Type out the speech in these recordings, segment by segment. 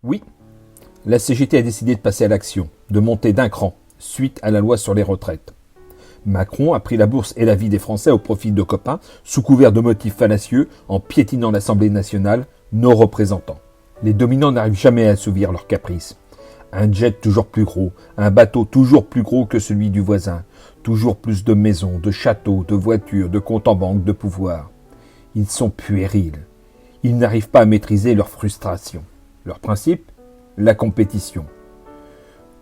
Oui, la CGT a décidé de passer à l'action, de monter d'un cran, suite à la loi sur les retraites. Macron a pris la bourse et la vie des Français au profit de copains, sous couvert de motifs fallacieux, en piétinant l'Assemblée nationale, nos représentants. Les dominants n'arrivent jamais à assouvir leurs caprices. Un jet toujours plus gros, un bateau toujours plus gros que celui du voisin, toujours plus de maisons, de châteaux, de voitures, de comptes en banque, de pouvoir. Ils sont puérils. Ils n'arrivent pas à maîtriser leur frustration. Leur principe, la compétition.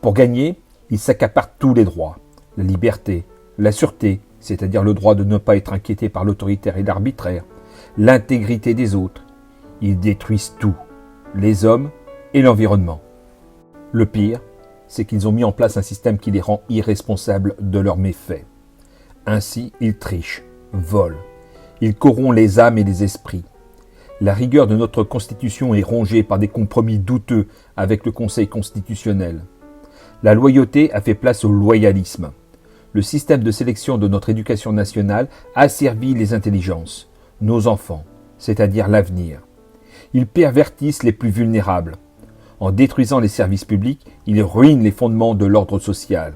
Pour gagner, ils s'accaparent tous les droits. La liberté, la sûreté, c'est-à-dire le droit de ne pas être inquiété par l'autoritaire et l'arbitraire, l'intégrité des autres. Ils détruisent tout, les hommes et l'environnement. Le pire, c'est qu'ils ont mis en place un système qui les rend irresponsables de leurs méfaits. Ainsi, ils trichent, volent. Ils corrompent les âmes et les esprits. La rigueur de notre Constitution est rongée par des compromis douteux avec le Conseil constitutionnel. La loyauté a fait place au loyalisme. Le système de sélection de notre éducation nationale asservit les intelligences, nos enfants, c'est-à-dire l'avenir. Ils pervertissent les plus vulnérables. En détruisant les services publics, ils ruinent les fondements de l'ordre social.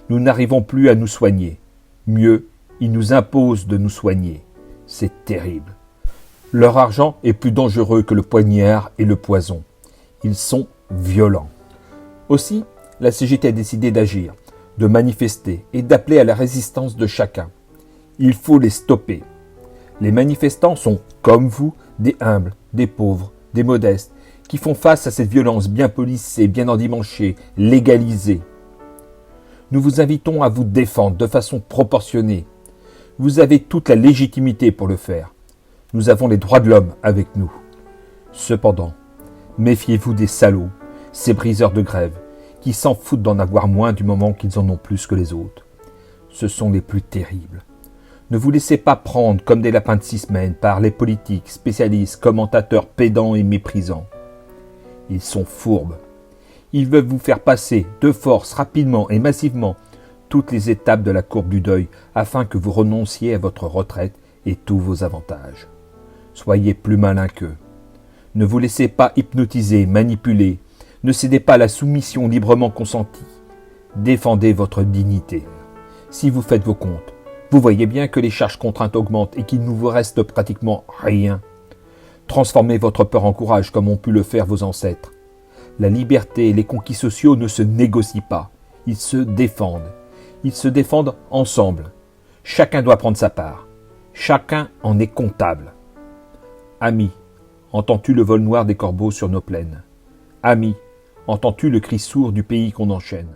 Nous n'arrivons plus à nous soigner. Mieux, ils nous imposent de nous soigner. C'est terrible. Leur argent est plus dangereux que le poignard et le poison. Ils sont violents. Aussi, la CGT a décidé d'agir, de manifester et d'appeler à la résistance de chacun. Il faut les stopper. Les manifestants sont, comme vous, des humbles, des pauvres, des modestes, qui font face à cette violence bien policée, bien endimanchée, légalisée. Nous vous invitons à vous défendre de façon proportionnée. Vous avez toute la légitimité pour le faire. Nous avons les droits de l'homme avec nous. Cependant, méfiez-vous des salauds, ces briseurs de grève, qui s'en foutent d'en avoir moins du moment qu'ils en ont plus que les autres. Ce sont les plus terribles. Ne vous laissez pas prendre comme des lapins de 6 semaines par les politiques, spécialistes, commentateurs pédants et méprisants. Ils sont fourbes. Ils veulent vous faire passer de force, rapidement et massivement toutes les étapes de la courbe du deuil afin que vous renonciez à votre retraite et tous vos avantages. Soyez plus malin qu'eux. Ne vous laissez pas hypnotiser, manipuler. Ne cédez pas à la soumission librement consentie. Défendez votre dignité. Si vous faites vos comptes, vous voyez bien que les charges contraintes augmentent et qu'il ne vous reste pratiquement rien. Transformez votre peur en courage comme ont pu le faire vos ancêtres. La liberté et les conquis sociaux ne se négocient pas. Ils se défendent. Ils se défendent ensemble. Chacun doit prendre sa part. Chacun en est comptable. Ami, entends-tu le vol noir des corbeaux sur nos plaines? Ami, entends-tu le cri sourd du pays qu'on enchaîne?